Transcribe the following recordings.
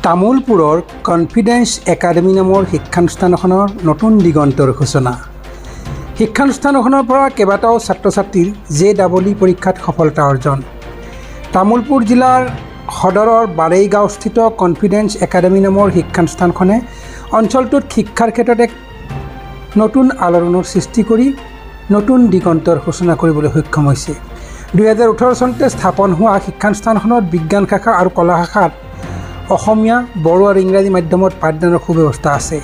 তামোলপুৰৰ confidence academy নামৰ শিক্ষানুষ্ঠানখনৰ নতুন দিগন্তৰ সূচনা। শিক্ষানুষ্ঠানখনৰ পৰা কেইবাটাও ছাত্ৰ ছাত্ৰীৰ JEE পৰীক্ষাত সফলতা অৰ্জন। তামোলপুৰ জিলাৰ সদৰৰ বাৰেইগাঁওস্থিত কনফিডেন্স একাডেমি নামৰ শিক্ষানুষ্ঠানখনে অঞ্চলটোত শিক্ষাৰ ক্ষেত্ৰত এক নতুন আলোড়নৰ সৃষ্টি কৰি নতুন দিগন্তৰ সূচনা কৰিবলৈ সক্ষম হৈছে। 2018 চনতে স্থাপন হোৱা শিক্ষানুষ্ঠানখনত বিজ্ঞান শাখা আৰু কলা শাখাত অসমীয়া, বড়ো আৰু ইংৰাজী মাধ্যমত পাঠদানৰ সুব্যৱস্থা আছে।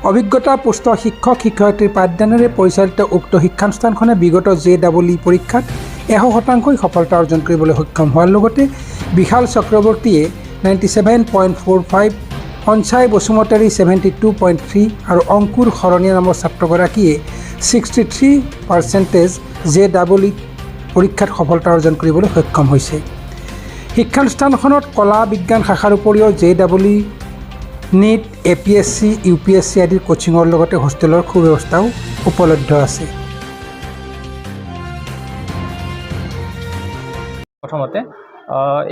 অভিজ্ঞতাপুষ্ট শিক্ষক শিক্ষয়িত্ৰীৰ পাঠদানেৰে পৰিচালিত উক্ত শিক্ষানুষ্ঠানখনে বিগত JEE পৰীক্ষাত 100% সফলতা অৰ্জন কৰিবলৈ সক্ষম হোৱাৰ লগতে বিশাল চক্ৰৱৰ্তীয়ে 97.45, অঞ্চাই বসুমতাৰী 72.3 আৰু অংকুৰ শৰণীয়া নামৰ ছাত্ৰগৰাকীয়ে 63% JEE পৰীক্ষাত সফলতা অৰ্জন কৰিবলৈ সক্ষম হৈছে। শিক্ষানুষ্ঠানখনত কলা বিজ্ঞান শাখাৰ উপৰিও JEE, NEET, APSC, UPSC আদিৰ কোচিঙৰ লগতে হোষ্টেলৰ সুব্যৱস্থাও উপলব্ধ আছে। প্ৰথমতে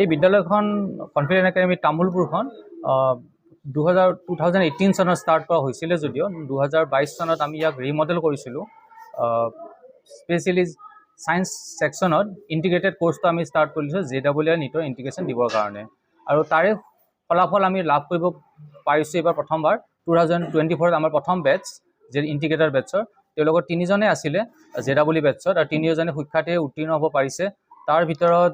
এই বিদ্যালয়খন কনফিডেন্স একাডেমি তামোলপুৰখন 2018 চনত ষ্টাৰ্ট কৰা হৈছিলে যদিও 2022 চনত আমি ইয়াক ৰিমডেল কৰিছিলোঁ। স্পেচিয়েলি সায়েন্স সেকশনত ইণ্টিগ্ৰেটেড কোৰ্সটো আমি ষ্টাৰ্ট কৰিছোঁ JEE আৰু NEETৰ ইণ্টিগ্ৰেশ্যন দিবৰ কাৰণে, আৰু তাৰে ফলাফল আমি লাভ কৰিব পাৰিছোঁ এইবাৰ প্ৰথমবাৰ। 2024 আমাৰ প্ৰথম বেটছ ইণ্টিগ্ৰেটেড বেটছৰ তেওঁলোকৰ 3জনে আছিলে JEE বেটছত, আৰু 3জনে সুখ্যাতিৰে উত্তীৰ্ণ হ'ব পাৰিছে। তাৰ ভিতৰত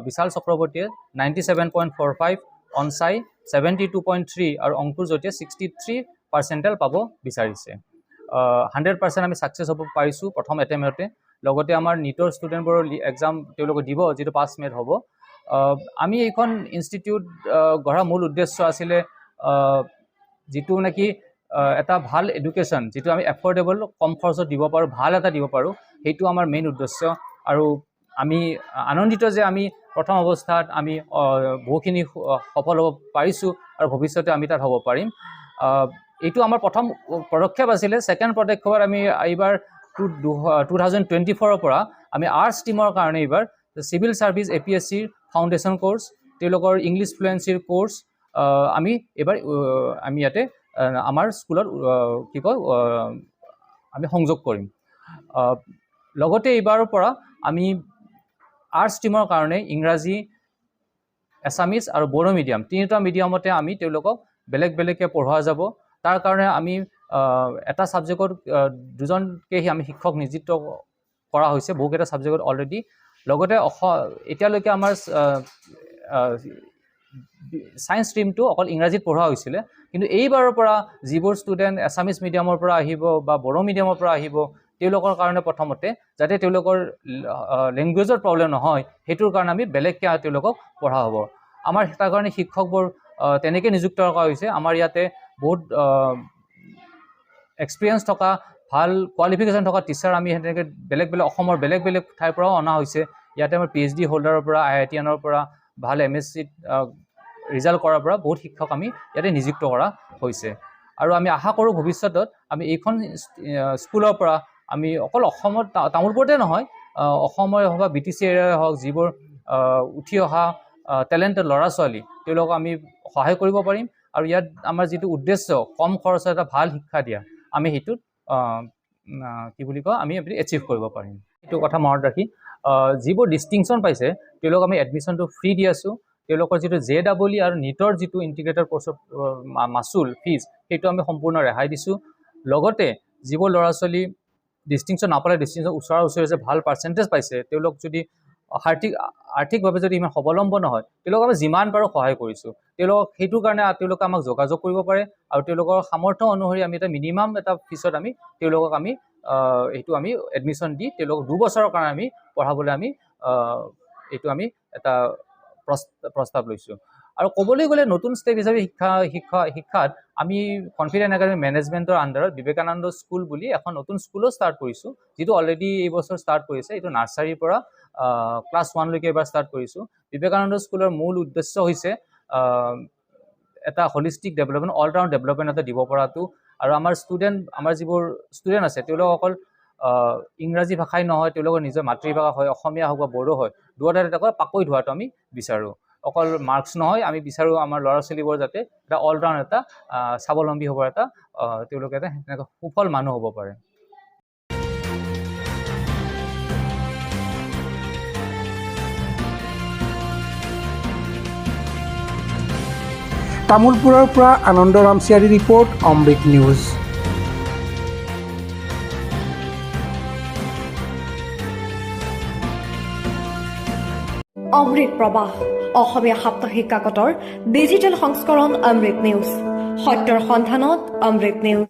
বিশাল চক্ৰৱৰ্তীয়ে 97.45, অঞ্চাই 72.3 আৰু অংকুৰ জ্যোতিয়ে 63% পাব বিচাৰিছে। 100% আমি ছাকচেছ হ'ব পাৰিছোঁ প্ৰথম এটেম্পটতে। লগতে আমাৰ NEETৰ ষ্টুডেণ্টবোৰৰ এক্সাম তেওঁলোকে দিব, যিটো পাছ মেড হ'ব। আমি এইখন ইনষ্টিটিউট গঢ়াৰ মূল উদ্দেশ্য আছিলে যিটো নেকি এটা ভাল এডুকেশ্যন, যিটো আমি এফৰ্ডেবল, কম খৰচত দিব পাৰোঁ, ভাল এটা দিব পাৰোঁ, সেইটো আমাৰ মেইন উদ্দেশ্য। আৰু আমি আনন্দিত যে আমি প্ৰথম অৱস্থাত আমি বহুখিনি সফল হ'ব পাৰিছোঁ আৰু ভৱিষ্যতে আমি তাত হ'ব পাৰিম। এইটো আমাৰ প্ৰথম পদক্ষেপ আছিলে। ছেকেণ্ড পদক্ষেপত আমি এইবাৰ 2024 পৰা আমি আৰ্টছ ষ্ট্ৰীমৰ কাৰণে এইবাৰ চিভিল ছাৰ্ভিচ APSCৰ ফাউণ্ডেশ্যন কোৰ্ছ, তেওঁলোকৰ ইংলিছ ফ্লুৱেঞ্চিৰ কোৰ্ছ আমি এইবাৰ আমি ইয়াতে আমাৰ স্কুলত আমি সংযোগ কৰিম। লগতে এইবাৰৰ পৰা আমি আৰ্টছ ষ্ট্ৰীমৰ কাৰণে ইংৰাজী, এছামিজ আৰু বড়ো মিডিয়াম, তিনিটা মিডিয়ামতে আমি তেওঁলোকক বেলেগ বেলেগকৈ পঢ়োৱা যাব। তাৰ কাৰণে আমি এটা ছাবজেক্টত 2জনকৈ আমি শিক্ষক নিযুক্ত কৰা হৈছে বহুকেইটা ছাবজেক্টত অলৰেডি। লগতে এতিয়ালৈকে আমাৰ ছায়েন্স ষ্ট্ৰীমটো অকল ইংৰাজীত পঢ়োৱা হৈছিলে, কিন্তু এইবাৰৰ পৰা যিবোৰ ষ্টুডেণ্ট এছামিজ মিডিয়ামৰ পৰা আহিব বা বড়ো মিডিয়ামৰ পৰা আহিব, তেওঁলোকৰ কাৰণে প্ৰথমতে যাতে তেওঁলোকৰ লেংগুৱেজৰ প্ৰব্লেম নহয়, সেইটোৰ কাৰণে আমি বেলেগকৈ তেওঁলোকক পঢ়া হ'ব। আমাৰ তাৰ কাৰণে শিক্ষকবোৰ তেনেকৈ নিযুক্ত কৰা হৈছে। আমাৰ ইয়াতে বহুত এক্সপিৰিয়েঞ্চ থকা, ভাল কোৱালিফিকেশ্যন থকা টিচাৰ আমি সেনেকৈ বেলেগ বেলেগ অসমৰ বেলেগ বেলেগ ঠাইৰ পৰাও অনা হৈছে। ইয়াতে আমাৰ PhD হোল্ডাৰৰ পৰা, IITiaনৰ পৰা, ভাল MSc ৰিজাল্ট কৰাৰ পৰা বহুত শিক্ষক আমি ইয়াতে নিযুক্ত কৰা হৈছে। আৰু আমি আশা কৰোঁ ভৱিষ্যতত আমি এইখন স্কুলৰ পৰা আমি অকল অসমত তামোলপুৰতে নহয়, অসমৰ হওক বা BTC এৰিয়াই হওক, যিবোৰ উঠি অহা টেলেণ্টেড ল'ৰা ছোৱালী তেওঁলোকক আমি সহায় কৰিব পাৰিম। আৰু ইয়াত আমাৰ যিটো উদ্দেশ্য কম খৰচত এটা ভাল শিক্ষা দিয়া, আমি সেইটোত আমি এচিভ কৰিব পাৰিম। সেইটো কথা মনত ৰাখি যিবোৰ ডিষ্টিংশ্যন পাইছে তেওঁলোকক আমি এডমিশ্যনটো ফ্ৰী দি আছোঁ। তেওঁলোকৰ যিটো JEE আৰু NEETৰ যিটো ইণ্টিগ্ৰেটেড কোৰ্চৰ মাচুল ফিজ, সেইটো আমি সম্পূৰ্ণ ৰেহাই দিছোঁ। লগতে যিবোৰ ল'ৰা ছোৱালী ডিষ্টিংশ্যন নাপালে, ডিষ্টিংশ্যন ওচৰা ওচৰি যে ভাল পাৰ্চেণ্টেজ পাইছে, তেওঁলোক যদি আৰ্থিকভাৱে যদি ইমান স্বাৱলম্বন নহয়, তেওঁলোকক আমি যিমান পাৰোঁ সহায় কৰিছোঁ। সেইটোৰ কাৰণে তেওঁলোকে আমাক যোগাযোগ কৰিব পাৰে, আৰু তেওঁলোকৰ সামৰ্থ্য অনুসৰি আমি এটা মিনিমাম এটা ফিছত আমি তেওঁলোকক আমি এইটো আমি এডমিশ্যন দি তেওঁলোকক 2 বছৰৰ কাৰণে আমি পঢ়াবলৈ আমি এইটো আমি এটা প্ৰস্তাৱ লৈছোঁ। আৰু ক'বলৈ গ'লে নতুন ষ্টেপ হিচাপে শিক্ষাত আমি কনফিডেন্স একাডেমি মেনেজমেণ্টৰ আণ্ডাৰত বিবেকানন্দ স্কুল বুলি এখন নতুন স্কুলো ষ্টাৰ্ট কৰিছোঁ, যিটো অলৰেডি এইবছৰ ষ্টাৰ্ট কৰিছে। এইটো নাৰ্চাৰীৰ পৰা ক্লাছ 1লৈকে এবাৰ ষ্টাৰ্ট কৰিছোঁ। বিবেকানন্দ স্কুলৰ মূল উদ্দেশ্য হৈছে এটা holistic development, all round development এটা দিব পৰাটো। আৰু আমাৰ যিবোৰ ষ্টুডেণ্ট আছে তেওঁলোক অকল ইংৰাজী ভাষাই নহয়, তেওঁলোকৰ নিজৰ মাতৃভাষা হয়, অসমীয়া হওক বা বড়ো হয়, দুয়োটাতে পাকৈত হোৱাটো আমি বিচাৰোঁ। অকল মাৰ্কছ নহয়, আমি বিচাৰোঁ আমাৰ ল'ৰা ছোৱালীবোৰ যাতে এটা অলৰাউণ্ড এটা স্বাৱলম্বী হ'ব, এটা তেওঁলোকে এটা এনেকুৱা সুফল মানুহ হ'ব পাৰে। তামোলপুৰৰ পৰা আনন্দ ৰামচিয়াৰী ৰিপৰ্ট, অমৃত নিউজ। অমৃত প্ৰবাহ, অসমীয়া সাপ্তাহিক কাকতৰ ডিজিটেল সংস্কৰণ অমৃত নিউজ, সত্যৰ সন্ধানত অমৃত নিউজ।